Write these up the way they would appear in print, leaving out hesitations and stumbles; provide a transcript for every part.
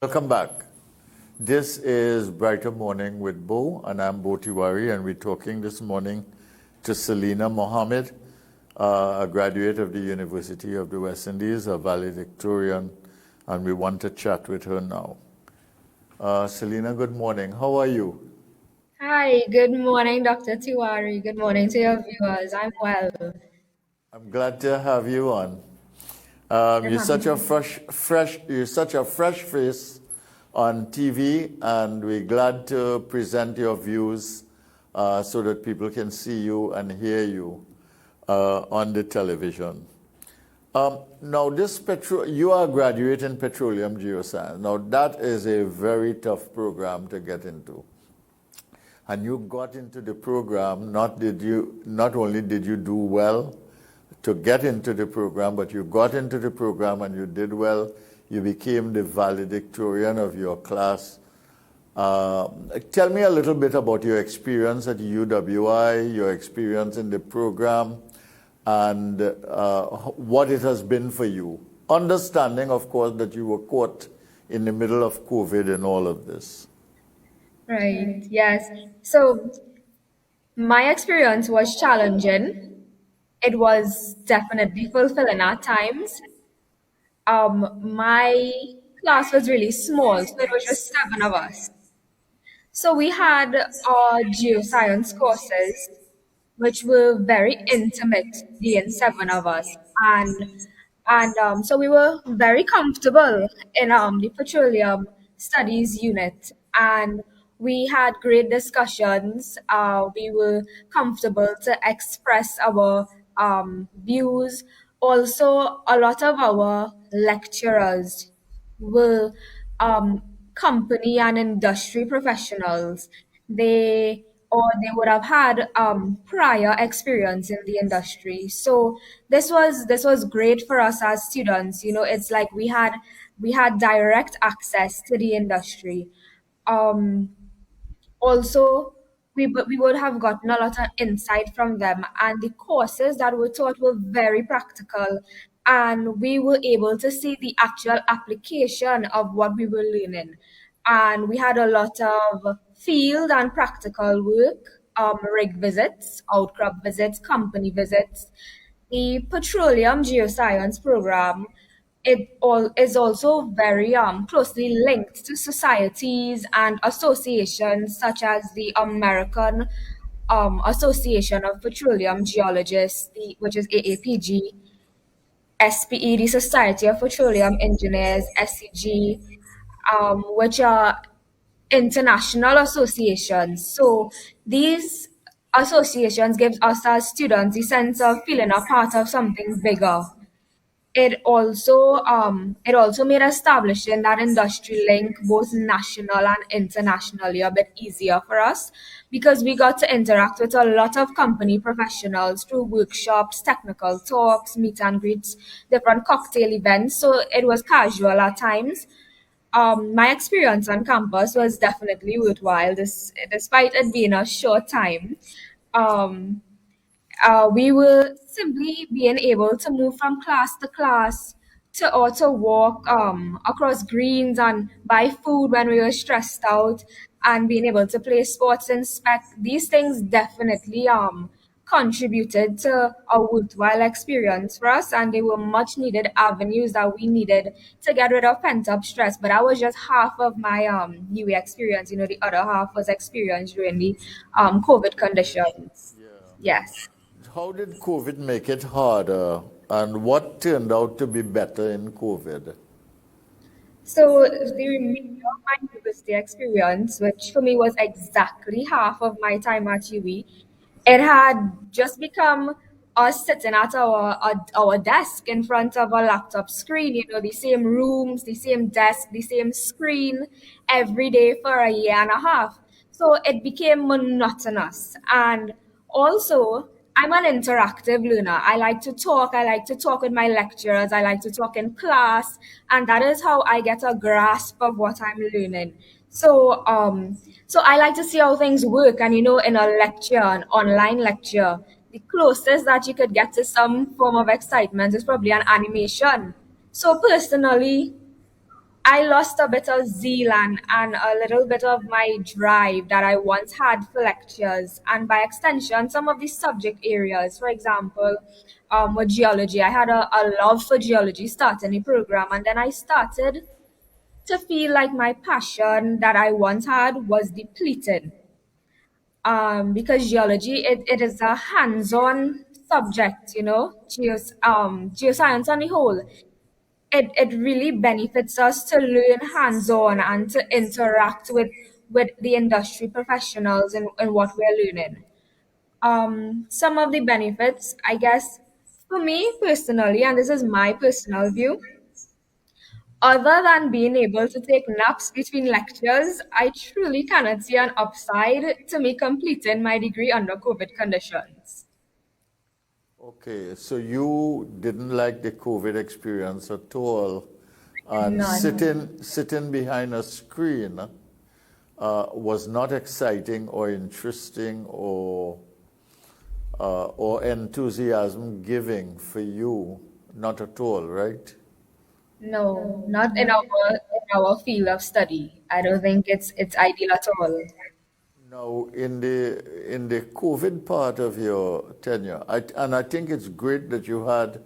Welcome back. This is Brighter Morning with Bo, and I'm Bo Tiwari, and we're talking this morning to Selena Mohammed, a graduate of the University of the West Indies, a valedictorian, and we want to chat with her now. Selena, good morning. How are you? Hi, good morning, Dr. Tiwari. Good morning to your viewers. I'm well. I'm glad to have you on. I'm You're happy such to a be here. you're such a fresh face on TV, and we're glad to present your views so that people can see you and hear you on the television. Now, you are a graduate in Petroleum Geoscience. Now, that is a very tough program to get into. And you got into the program, not only did you do well to get into the program, but you got into the program and you did well. You became the valedictorian of your class. Tell me a little bit about your experience at UWI, your experience in the program, and what it has been for you. Understanding, of course, that you were caught in the middle of COVID and all of this. Right, yes. So, my experience was challenging. It was definitely fulfilling at times. My class was really small, so it was just seven of us. So, we had our geoscience courses, which were very intimate, being seven of us. So we were very comfortable in the petroleum studies unit, and we had great discussions. We were comfortable to express our views. Also, a lot of our lecturers were um, company and industry professionals. They would have had prior experience in the industry. So this was great for us as students. You know, it's like we had direct access to the industry. Um, Also, we would have gotten a lot of insight from them, and the courses that were taught were very practical, and we were able to see the actual application of what we were learning. And we had a lot of field and practical work, rig visits, outcrop visits, company visits. The Petroleum Geoscience program, it all is also very closely linked to societies and associations such as the American Association of Petroleum Geologists, which is AAPG, SPE, the Society of Petroleum Engineers, SCG, which are international associations. So these associations give us as students a sense of feeling a part of something bigger. It also made establishing that industry link both national and internationally a bit easier for us because we got to interact with a lot of company professionals through workshops, technical talks, meet and greets, different cocktail events. So it was casual at times. My experience on campus was definitely worthwhile, despite it being a short time. Um, we were simply being able to move from class to class to walk across greens and buy food when we were stressed out and being able to play sports and spec. These things definitely contributed to a worthwhile experience for us, and they were much needed avenues that we needed to get rid of pent up stress. But that was just half of my UWI experience. You know, the other half was experienced during the COVID conditions. Yes. How did COVID make it harder, and what turned out to be better in COVID? So the remainder of my university experience, which for me was exactly half of my time at UWI, it had just become us sitting at our desk in front of a laptop screen, you know, the same rooms, the same desk, the same screen every day for a year and a half. So it became monotonous. And also, I'm an interactive learner. I like to talk. I like to talk with my lecturers. I like to talk in class. And that is how I get a grasp of what I'm learning. So I like to see how things work. And you know, in a lecture, an online lecture, the closest that you could get to some form of excitement is probably an animation. So personally, I lost a bit of zeal and a little bit of my drive that I once had for lectures, and by extension, some of the subject areas. For example, with geology, I had a love for geology starting the program, and then I started to feel like my passion that I once had was depleted. Because geology, it is a hands-on subject, geoscience on the whole. It really benefits us to learn hands-on and to interact with the industry professionals in what we're learning. Some of the benefits, I guess, for me personally, and this is my personal view, other than being able to take naps between lectures, I truly cannot see an upside to me completing my degree under COVID conditions. Okay, so you didn't like the COVID experience at all, and None. sitting behind a screen was not exciting or interesting or enthusiasm giving for you, not at all, right? No, not in our field of study. I don't think it's ideal at all. Now, in the COVID part of your tenure, and I think it's great that you had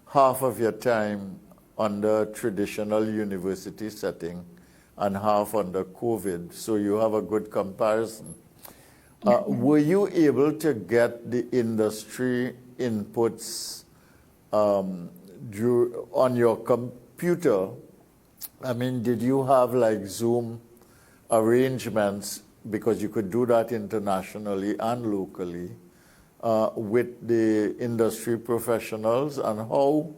half of your time under traditional university setting and half under COVID, so you have a good comparison. Were you able to get the industry inputs on your computer? I mean, did you have like Zoom arrangements, because you could do that internationally and locally, with the industry professionals? And how,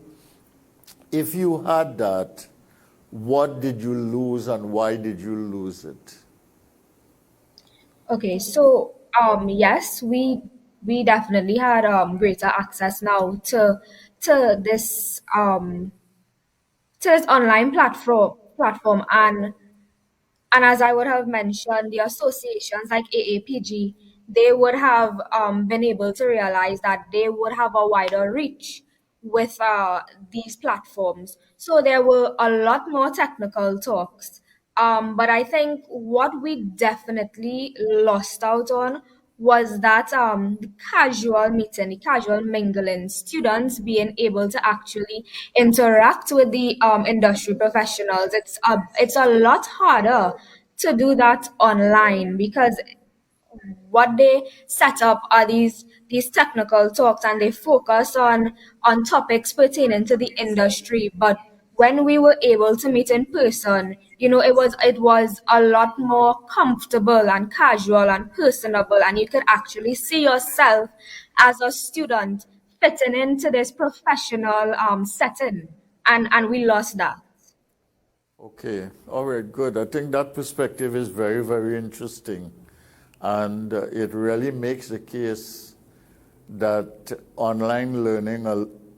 if you had that, what did you lose and why did you lose it? Okay, so yes, we definitely had greater access now to this online platform, and as I would have mentioned, the associations like AAPG, they would have been able to realize that they would have a wider reach with these platforms. So there were a lot more technical talks. But I think what we definitely lost out on was that the casual meeting, the casual mingling, students being able to actually interact with the industry professionals. It's a lot harder to do that online because what they set up are these technical talks, and they focus on topics pertaining to the industry. But when we were able to meet in person, it was a lot more comfortable and casual and personable, and you could actually see yourself as a student fitting into this professional setting, and we lost that. Okay, all right, good. I think that perspective is very, very interesting. And it really makes the case that online learning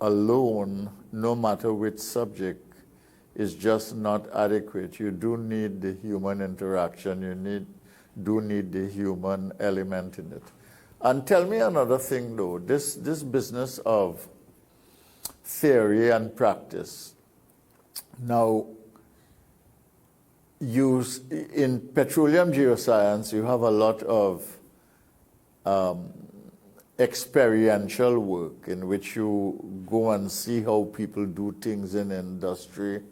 alone, no matter which subject, is just not adequate. You do need the human interaction. Do need the human element in it. And tell me another thing, though. This business of theory and practice. Now, in petroleum geoscience, you have a lot of experiential work in which you go and see how people do things in industry.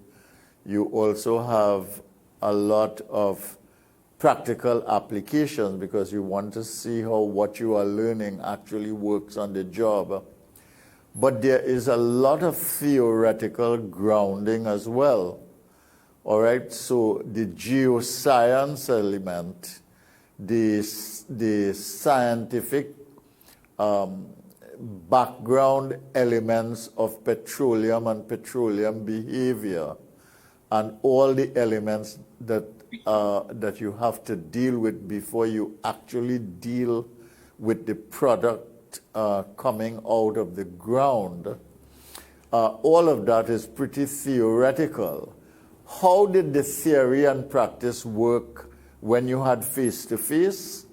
You also have a lot of practical applications because you want to see how what you are learning actually works on the job. But there is a lot of theoretical grounding as well. All right, so the geoscience element, the scientific background elements of petroleum and petroleum behavior, and all the elements that you have to deal with before you actually deal with the product coming out of the ground. All of that is pretty theoretical. How did the theory and practice work when you had face-to-face?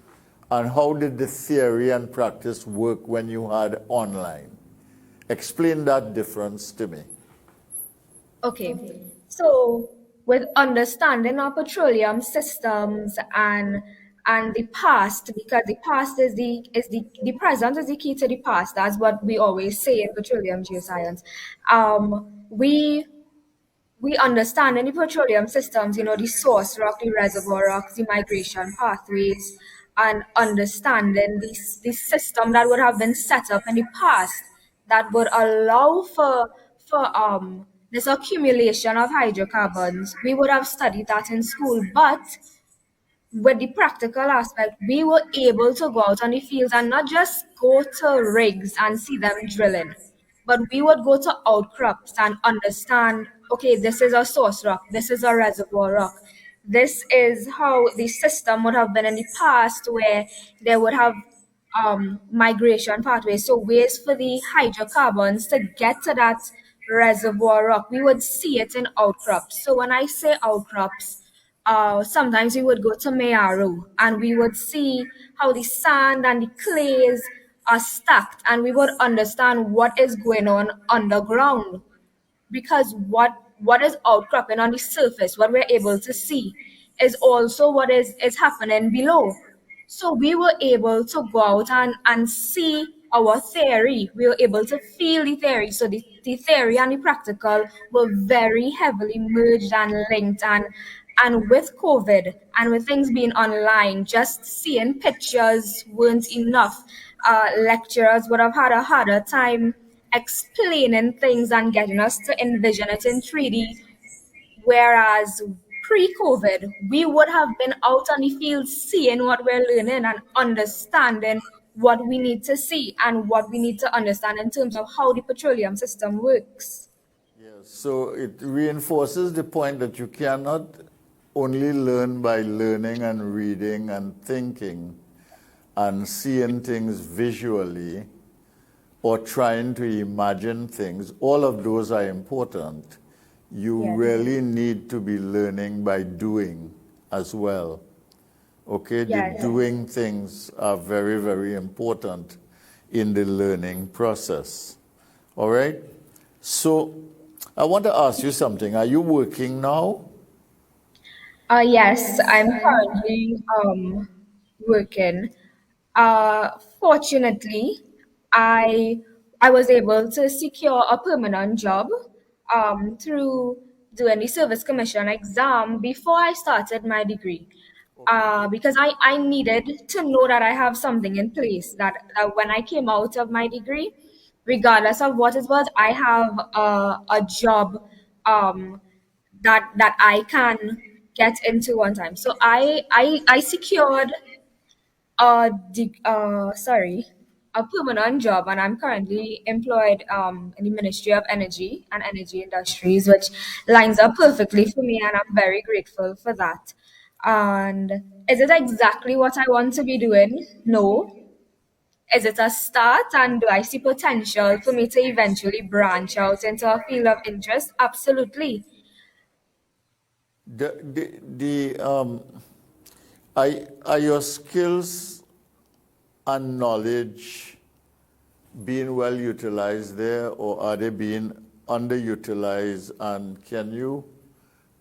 And how did the theory and practice work when you had online? Explain that difference to me. Okay, so with understanding our petroleum systems and the past, because the past is the present is the key to the past. That's what we always say in petroleum geoscience. We understand in the petroleum systems, the source rock, the reservoir rocks, the migration pathways, and understanding the system that would have been set up in the past that would allow for this accumulation of hydrocarbons. We would have studied that in school, but with the practical aspect, we were able to go out on the fields and not just go to rigs and see them drilling, but we would go to outcrops and understand, okay, this is a source rock, this is a reservoir rock. This is how the system would have been in the past, where there would have migration pathways, so ways for the hydrocarbons to get to that reservoir rock. We would see it in outcrops. So when I say outcrops, sometimes we would go to Mayaro and we would see how the sand and the clays are stacked, and we would understand what is going on underground, because what is outcropping on the surface, what we're able to see, is also what is happening below. So we were able to go out and see our theory. We were able to feel the theory. So the theory and the practical were very heavily merged and linked. And with COVID and with things being online, just seeing pictures weren't enough. Lecturers would have had a harder time explaining things and getting us to envision it in 3D. Whereas pre-COVID, we would have been out on the field seeing what we're learning and understanding what we need to see and what we need to understand in terms of how the petroleum system works. Yes, so it reinforces the point that you cannot only learn by learning and reading and thinking and seeing things visually or trying to imagine things. All of those are important. You really need to be learning by doing as well. Okay, the doing things are very, very important in the learning process. All right? So I want to ask you something. Are you working now? Yes, I'm currently working. Fortunately, I I was able to secure a permanent job through doing the service commission exam before I started my degree. Because I needed to know that I have something in place, that when I came out of my degree, regardless of what it was, I have a job um, that I can get into one time. So I secured a permanent job, and I'm currently employed in the Ministry of Energy and Energy Industries, which lines up perfectly for me, and I'm very grateful for that. And is it exactly what I want to be doing? No. Is it a start, and do I see potential for me to eventually branch out into a field of interest? Absolutely. Are your skills and knowledge being well utilized there, or are they being underutilized? And can you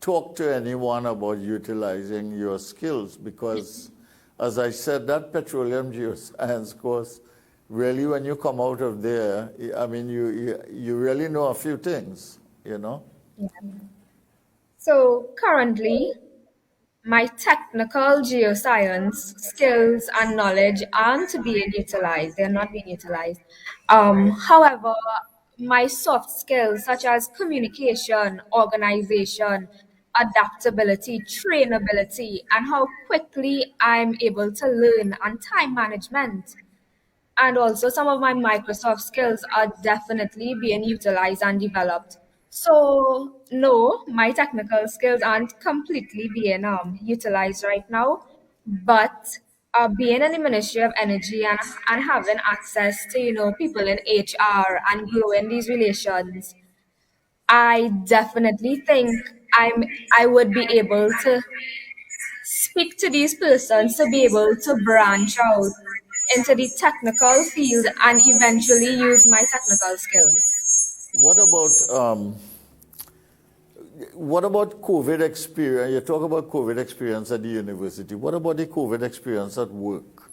talk to anyone about utilizing your skills? Because, as I said, that petroleum geoscience course, really, when you come out of there, I mean, you really know a few things, you know? So currently, my technical geoscience skills and knowledge aren't being utilized. They're not being utilized. However, my soft skills such as communication, organization, adaptability, trainability, and how quickly I'm able to learn, and time management, and also some of my Microsoft skills are definitely being utilized and developed. So no, my technical skills aren't completely being utilized right now, but being in the Ministry of Energy and having access to people in HR and growing these relations, I definitely think I would be able to speak to these persons to be able to branch out into the technical field and eventually use my technical skills. What about what about COVID experience? You talk about COVID experience at the university. What about the COVID experience at work?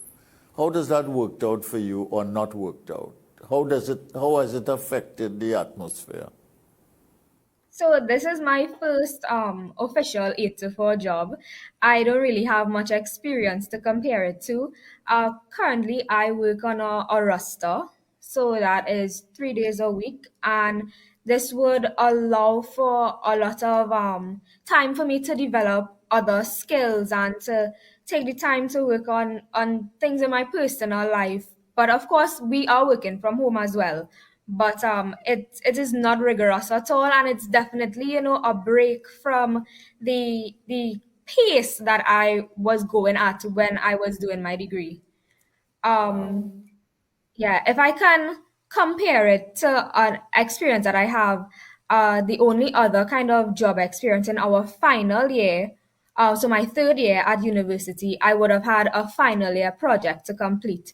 How does that worked out for you or not worked out? How has it affected the atmosphere? So this is my first official 8 to 4 job. I don't really have much experience to compare it to. Currently, I work on a roster, so that is 3 days a week, and this would allow for a lot of time for me to develop other skills and to take the time to work on things in my personal life. But of course, we are working from home as well, but it is not rigorous at all, and it's definitely a break from the pace that I was going at when I was doing my degree. um yeah, if I can compare it to an experience that I have, the only other kind of job experience in our final year, so my third year at university, I would have had a final year project to complete.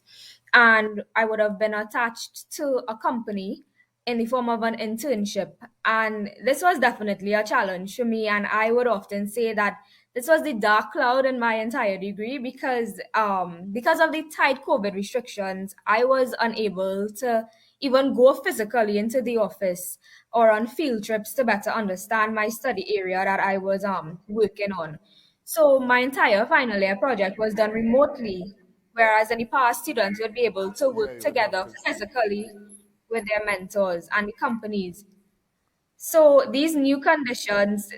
And I would have been attached to a company in the form of an internship. And this was definitely a challenge for me. And I would often say that this was the dark cloud in my entire degree because of the tight COVID restrictions, I was unable to even go physically into the office or on field trips to better understand my study area that I was working on. So my entire final year project was done remotely, whereas in the past, students would be able to work together physically with their mentors and the companies. So these new conditions,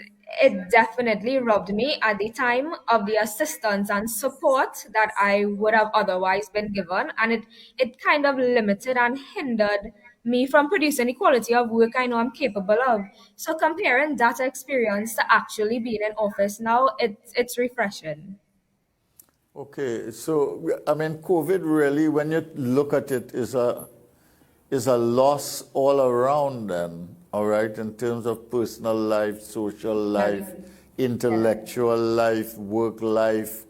it definitely robbed me at the time of the assistance and support that I would have otherwise been given, and it kind of limited and hindered me from producing the quality of work I know I'm capable of. So comparing that experience to actually being in office now, it's refreshing. Okay, so I mean, COVID really, when you look at it, is a loss all around then, all right, in terms of personal life, social life, intellectual life, work life,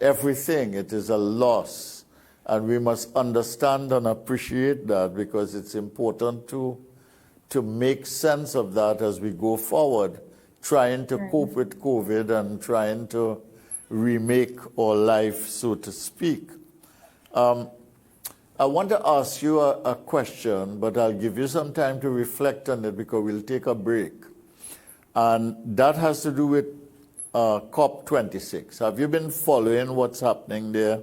everything. It is a loss. And we must understand and appreciate that, because it's important to make sense of that as we go forward, trying to cope with COVID and trying to remake our life, so to speak. I want to ask you a question, but I'll give you some time to reflect on it because we'll take a break. And that has to do with COP26. Have you been following what's happening there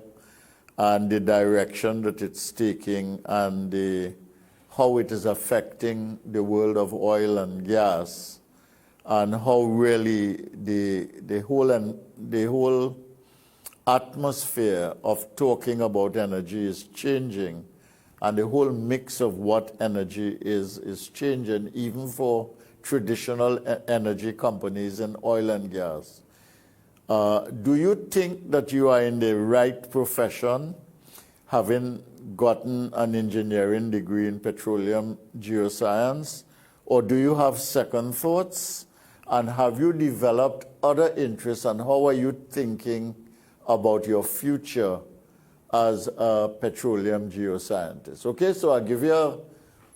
and the direction that it's taking and how it is affecting the world of oil and gas, and how really the whole atmosphere of talking about energy is changing, and the whole mix of what energy is changing, even for traditional energy companies in oil and gas. Do you think that you are in the right profession, having gotten an engineering degree in petroleum geoscience, or do you have second thoughts? And have you developed other interests, and how are you thinking about your future as a petroleum geoscientist? Okay, so I'll give you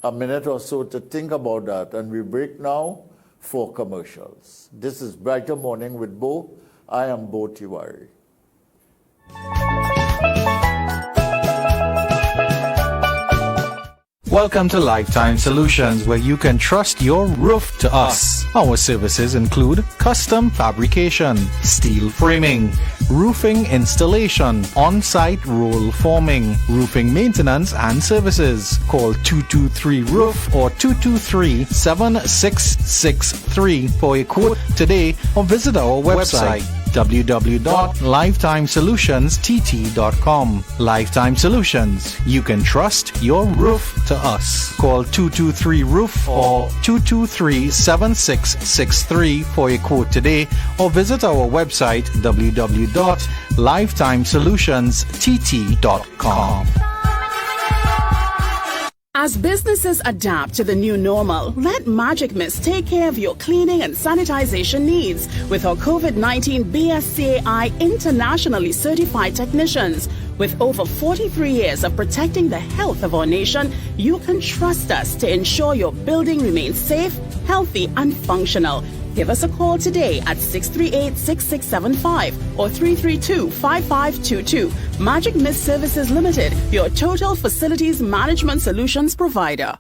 a minute or so to think about that, and we break now for commercials. This is Brighter Morning with Bo. I am Bo Tiwari. Welcome to Lifetime Solutions, where you can trust your roof to us. Our services include custom fabrication, steel framing, roofing installation, on-site roll forming, roofing maintenance and services. Call 223-ROOF or 223-7663 for a quote today, or visit our website www.lifetimesolutionstt.com. Lifetime Solutions. You can trust your roof to us. Call 223-ROOF or 223-7663 for a quote today, or visit our website www.lifetimesolutionstt.com. As businesses adapt to the new normal, let Magic Mist take care of your cleaning and sanitization needs with our COVID-19 BSCAI internationally certified technicians With over 43 years of protecting the health of our nation, you can trust us to ensure your building remains safe, healthy, and functional. Give us a call today at 638-6675 or 332-5522. Magic Mist Services Limited, your total facilities management solutions provider.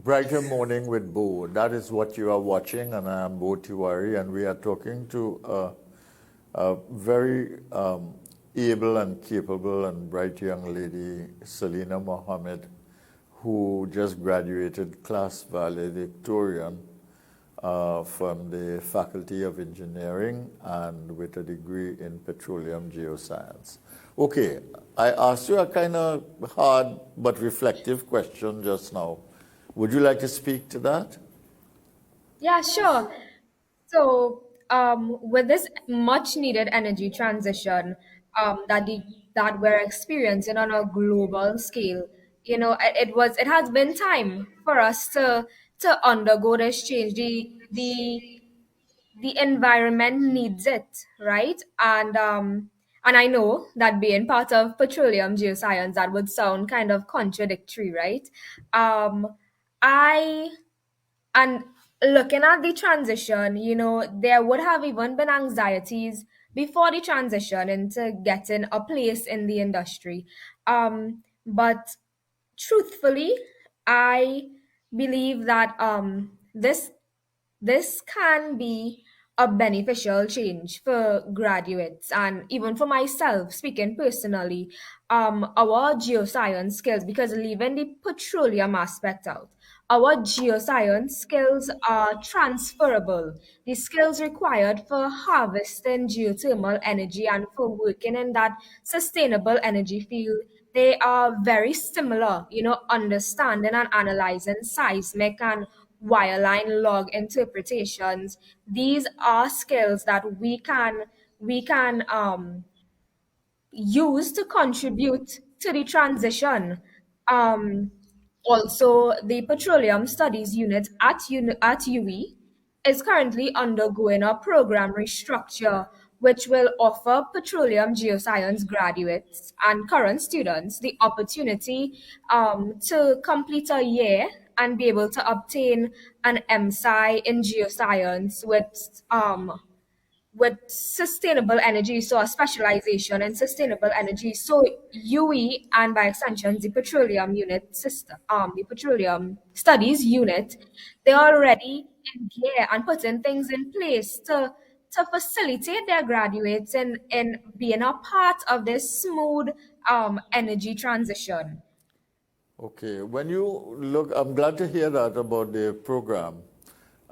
Brighter Morning with Bo. That is what you are watching, and I am Bo Tiwari, and we are talking to a very able and capable and bright young lady, Selena Mohammed, who just graduated class valedictorian from the Faculty of Engineering and with a degree in Petroleum Geoscience. Okay, I asked you a kind of hard but reflective question just now. Would you like to speak to that? Yeah, sure. So, with this much needed energy transition that we're experiencing on a global scale, it has been time for us to undergo this change. The environment needs it, right? And I know that being part of petroleum geoscience, that would sound kind of contradictory, right? Um, I and looking at the transition, there would have even been anxieties before the transition into getting a place in the industry. But truthfully, I believe that this can be a beneficial change for graduates and even for myself, speaking personally. Our geoscience skills, because leaving the petroleum aspect out, our geoscience skills are transferable. The skills required for harvesting geothermal energy and for working in that sustainable energy field, they are very similar, understanding and analyzing seismic and wireline log interpretations. These are skills that we can use to contribute to the transition. Um, Also, the Petroleum Studies Unit at UWI is currently undergoing a program restructure which will offer petroleum geoscience graduates and current students the opportunity to complete a year and be able to obtain an MSci in geoscience with sustainable energy, so a specialization in sustainable energy. So UE and by extension the petroleum unit system, the petroleum studies unit, they're already in gear and putting things in place to facilitate their graduates in being a part of this smooth energy transition. Okay, when you look, I'm glad to hear that about the program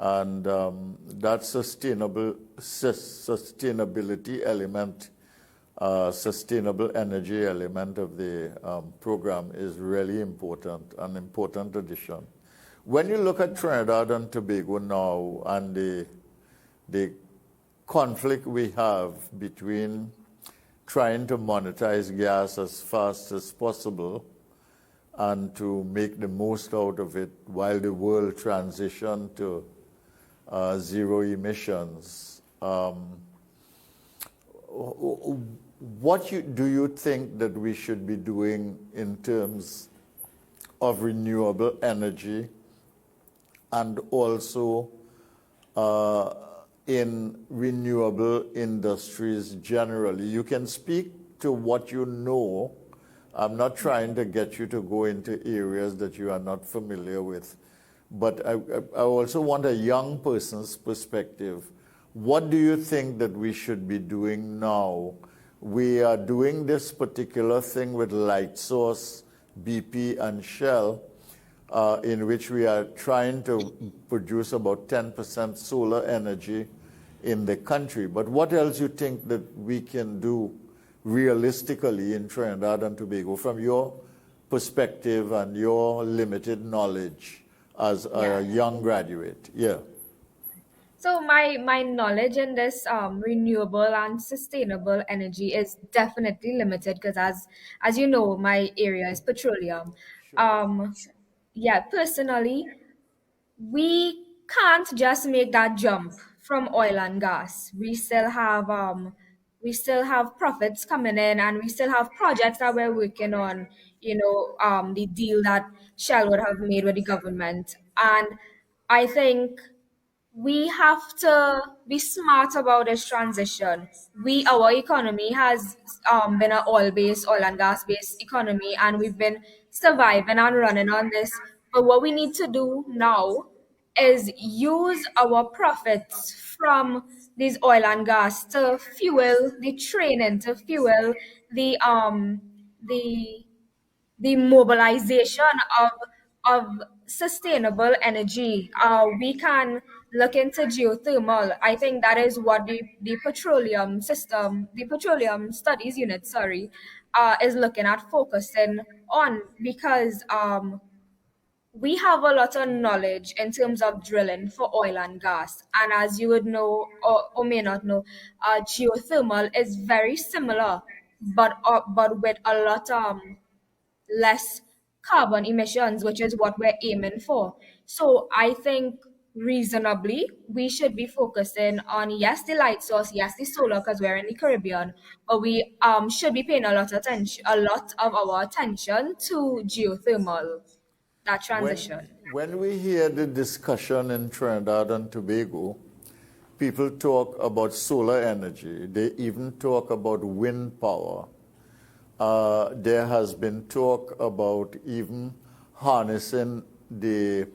and that sustainability element, sustainable energy element of the program is really important, an important addition. When you look at Trinidad and Tobago now and the conflict we have between trying to monetize gas as fast as possible and to make the most out of it while the world transitions to zero emissions. What do you think that we should be doing in terms of renewable energy and also in renewable industries generally? You can speak to what you know. I'm not trying to get you to go into areas that you are not familiar with, but I also want a young person's perspective. What do you think that we should be doing now? We are doing this particular thing with Light Source, BP, and Shell, in which we are trying to produce about 10% solar energy in the country. But what else you think that we can do realistically in Trinidad and Tobago from your perspective and your limited knowledge as a young graduate? Yeah. So my knowledge in this renewable and sustainable energy is definitely limited because as you know, my area is petroleum. Um, yeah, personally, we can't just make that jump from oil and gas. We still have profits coming in, and we still have projects that we're working on. The deal that Shell would have made with the government, and I think we have to be smart about this transition. Our economy has been an oil and gas-based economy, and we've been surviving and running on this. But what we need to do now is use our profits from these oil and gas to fuel the training, to fuel the the mobilization of sustainable energy. We can look into geothermal. I think that is what the petroleum system, the petroleum studies unit, sorry, is looking at focusing on, because we have a lot of knowledge in terms of drilling for oil and gas. And as you would know, or may not know, geothermal is very similar, but with a lot less carbon emissions, which is what we're aiming for. So I think reasonably we should be focusing on, yes, the light source, yes, the solar, because we're in the Caribbean, but we should be paying a lot of our attention to geothermal, that transition. When we hear the discussion in Trinidad and Tobago, people talk about solar energy. They even talk about wind power. There has been talk about even harnessing the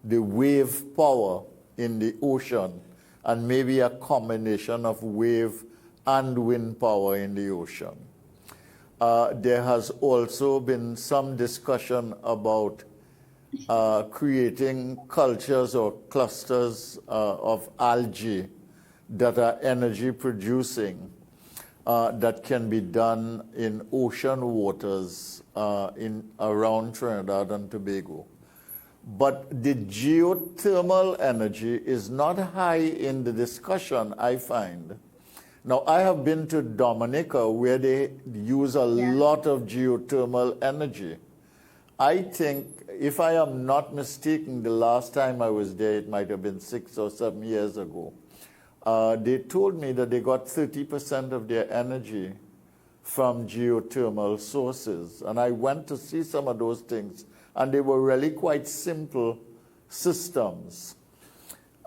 wave power in the ocean, and maybe a combination of wave and wind power in the ocean. There has also been some discussion about creating cultures or clusters of algae that are energy producing, that can be done in ocean waters around Trinidad and Tobago. But the geothermal energy is not high in the discussion, I find. Now, I have been to Dominica, where they use a lot of geothermal energy. I think, if I am not mistaken, the last time I was there, it might have been 6 or 7 years ago, they told me that they got 30% of their energy from geothermal sources. And I went to see some of those things, and they were really quite simple systems.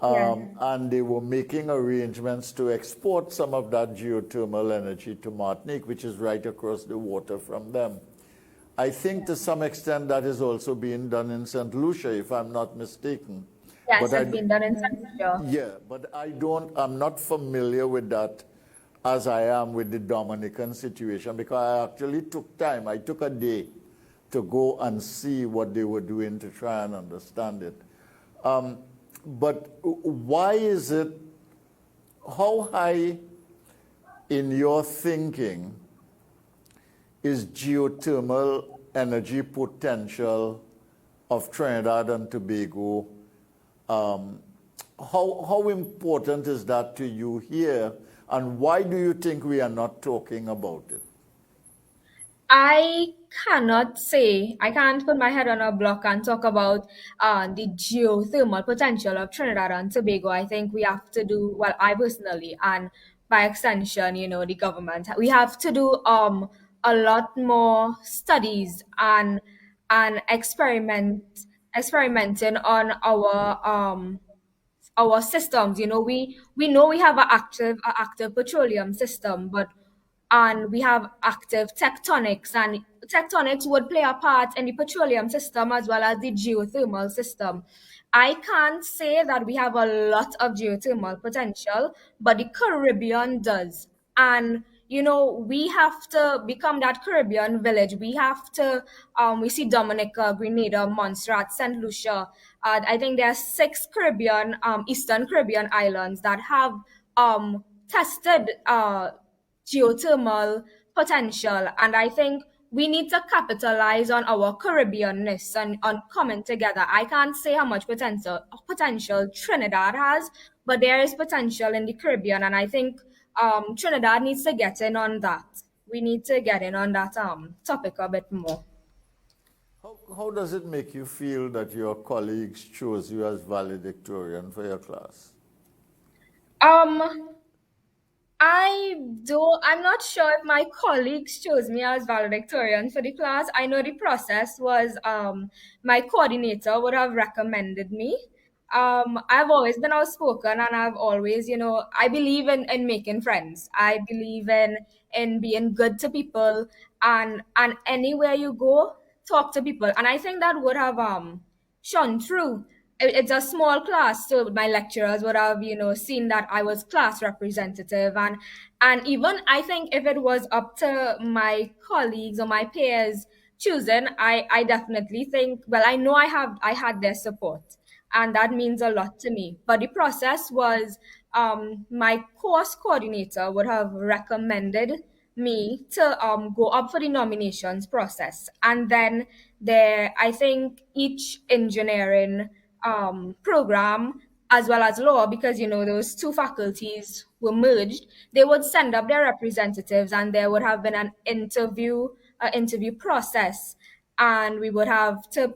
And they were making arrangements to export some of that geothermal energy to Martinique, which is right across the water from them. I think to some extent that is also being done in St. Lucia, if I'm not mistaken. Yes, it's been done in St. Lucia. Yeah, but I'm not familiar with that as I am with the Dominican situation, because I actually took time. I took a day to go and see what they were doing to try and understand it. But why is it, how high in your thinking is geothermal energy potential of Trinidad and Tobago? How important is that to you here, and why do you think we are not talking about it? I can't put my head on a block and talk about the geothermal potential of Trinidad and Tobago. I think we have to do, well, I personally, and by extension, the government, we have to do a lot more studies and experimenting on our systems. We know we have an active petroleum system, and we have active tectonics, and tectonics would play a part in the petroleum system as well as the geothermal system. I can't say that we have a lot of geothermal potential, but the Caribbean does. And we have to become that Caribbean village. We have to, we see Dominica, Grenada, Montserrat, St. Lucia. I think there are 6 Caribbean, Eastern Caribbean islands that have tested geothermal potential. And I think we need to capitalize on our Caribbeanness and on coming together. I can't say how much potential Trinidad has, but there is potential in the Caribbean, and I think Trinidad needs to get in on that. We need to get in on that topic a bit more. How does it make you feel that your colleagues chose you as valedictorian for your class? Um, I'm not sure if my colleagues chose me as valedictorian for the class. I know the process was my coordinator would have recommended me. I've always been outspoken, and I've always, I believe in making friends. I believe in being good to people, and anywhere you go, talk to people. And I think that would have shone through. It's a small class, so my lecturers would have, seen that I was class representative, and even I think if it was up to my colleagues or my peers choosing, I definitely think, well, I know I had their support, and that means a lot to me. But the process was, my course coordinator would have recommended me to go up for the nominations process, and then I think each engineering program as well as law, because those 2 faculties were merged, they would send up their representatives, and there would have been an interview process, and we would have to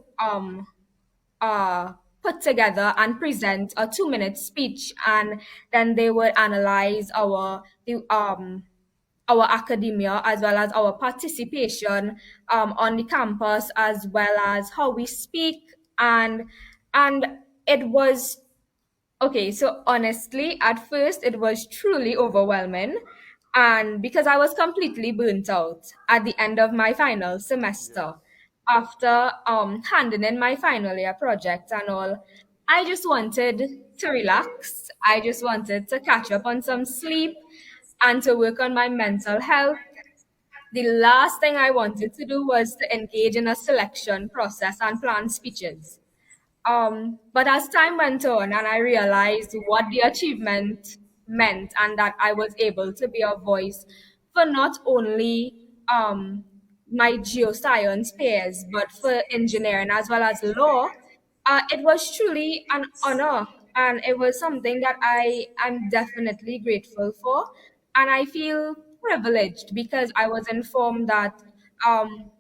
put together and present a 2-minute speech, and then they would analyze our academia as well as our participation on the campus, as well as how we speak, and it was okay. So honestly, at first it was truly overwhelming, and because I was completely burnt out at the end of my final semester, after handing in my final year project and all, I just wanted to relax. I just wanted to catch up on some sleep and to work on my mental health. The last thing I wanted to do was to engage in a selection process and plan speeches. But as time went on and I realized what the achievement meant, and that I was able to be a voice for not only my geoscience peers, but for engineering as well as law, it was truly an honor, and it was something that I am definitely grateful for. And I feel privileged because I was informed that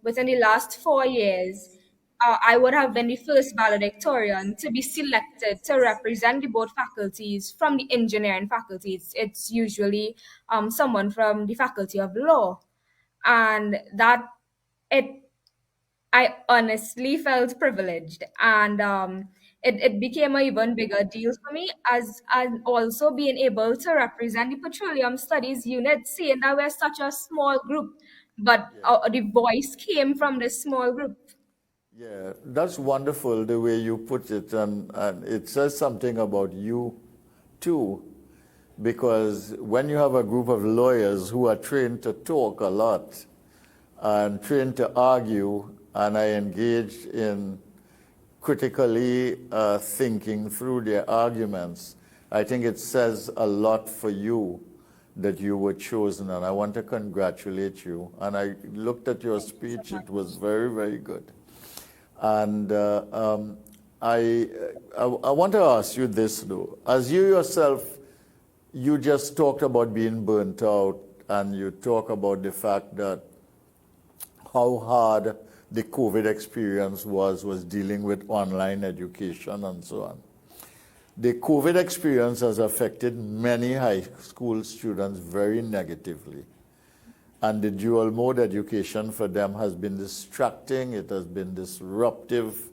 within the last 4 years, I would have been the first valedictorian to be selected to represent the both faculties from the engineering faculties. It's usually someone from the faculty of law, and that it I honestly felt privileged, and it became an even bigger deal for me as and also being able to represent the Petroleum Studies unit, seeing that we're such a small group, but the voice came from this small group. Yeah, that's wonderful the way you put it, and it says something about you too, because when you have a group of lawyers who are trained to talk a lot and trained to argue and are engaged in critically thinking through their arguments, I think it says a lot for you that you were chosen, and I want to congratulate you. And I looked at your speech, it was very, very good. And I want to ask you this, though. As you yourself, you just talked about being burnt out, and you talk about the fact that how hard the COVID experience was dealing with online education and so on. The COVID experience has affected many high school students very negatively. And the dual mode education for them has been distracting, it has been disruptive.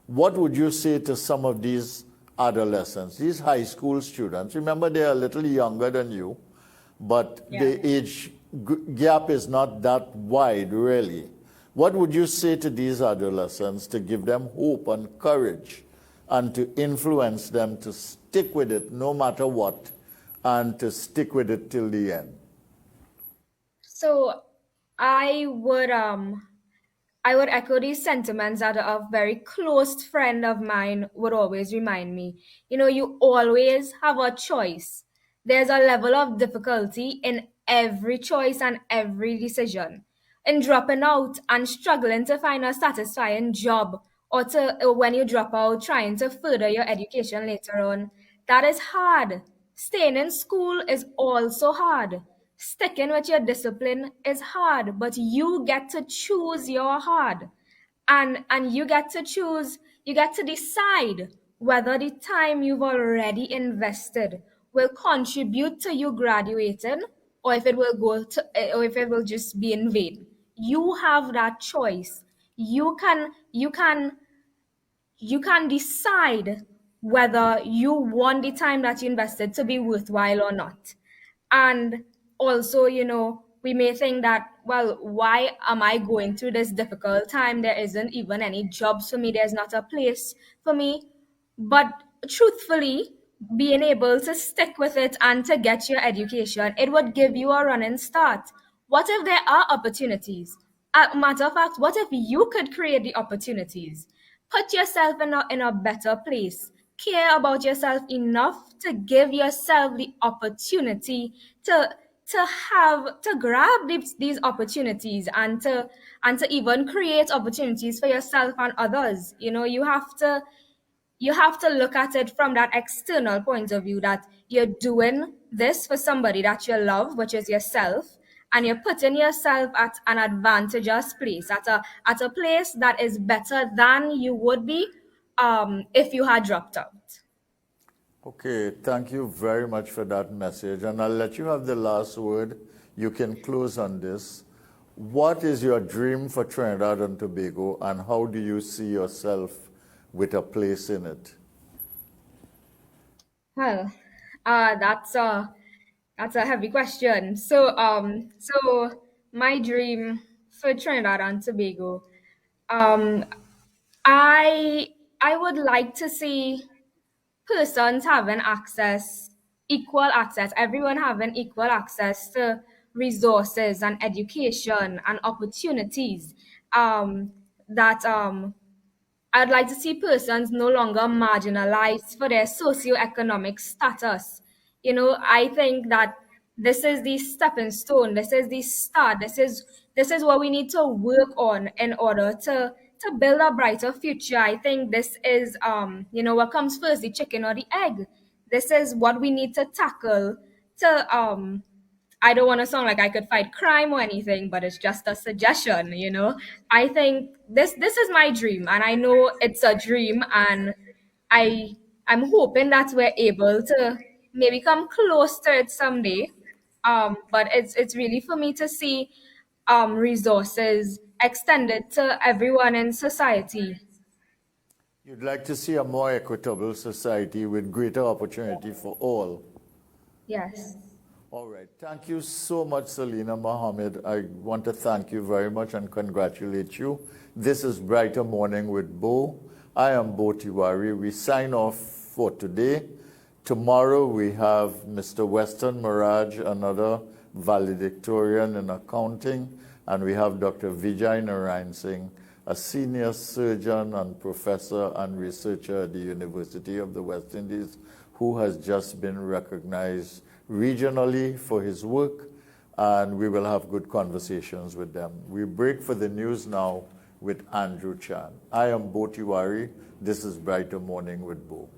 What would you say to some of these adolescents, these high school students? Remember, they're a little younger than you, but the age gap is not that wide, really. What would you say to these adolescents to give them hope and courage and to influence them to stick with it no matter what and to stick with it till the end? So I would I would echo these sentiments that a very close friend of mine would always remind me. You always have a choice. There's a level of difficulty in every choice and every decision. In dropping out and struggling to find a satisfying job, or when you drop out trying to further your education later on, that is hard. Staying in school is also hard. Sticking with your discipline is hard, but you get to choose your hard. And you get to choose, you get to decide whether the time you've already invested will contribute to you graduating, or if it will or if it will just be in vain. You have that choice. You can decide whether you want the time that you invested to be worthwhile or not. And also, we may think that, well, why am I going through this difficult time? There isn't even any jobs for me, there's not a place for me. But truthfully, being able to stick with it and to get your education, it would give you a running start. What if there are opportunities? Matter of fact, what if you could create the opportunities? Put yourself in a better place. Care about yourself enough to give yourself the opportunity to grab these opportunities, and to even create opportunities for yourself and others. You have to look at it from that external point of view, that you're doing this for somebody that you love, which is yourself, and you're putting yourself at an advantageous place, at a place that is better than you would be if you had dropped out. Okay, thank you very much for that message. And I'll let you have the last word. You can close on this. What is your dream for Trinidad and Tobago, and how do you see yourself with a place in it? Well, that's a heavy question. So my dream for Trinidad and Tobago, um, I would like to see persons having equal access, everyone having equal access to resources and education and opportunities. That I'd like to see persons no longer marginalized for their socioeconomic status. I think that this is the stepping stone, this is the start, this is what we need to work on in order to build a brighter future. I think this is what comes first, the chicken or the egg. This is what we need to tackle to I don't want to sound like I could fight crime or anything, but it's just a suggestion. I think this is my dream, and I know it's a dream, and I'm hoping that we're able to maybe come close to it someday. But it's really for me to see resources extended to everyone in society. You'd like to see a more equitable society with greater opportunity for all. Yes. All right. Thank you so much, Selena. Mohammed, I want to thank you very much and congratulate you. This is Brighter Morning with Bo. I am Bo Tiwari. We sign off for today. Tomorrow we have Mr. Weston Mirage, another valedictorian in accounting, and we have Dr. Vijay Narayan Singh, a senior surgeon and professor and researcher at the University of the West Indies, who has just been recognized regionally for his work, and we will have good conversations with them. We break for the news now with Andrew Chan. I am Bo Tiwari. This is Brighter Morning with Bo.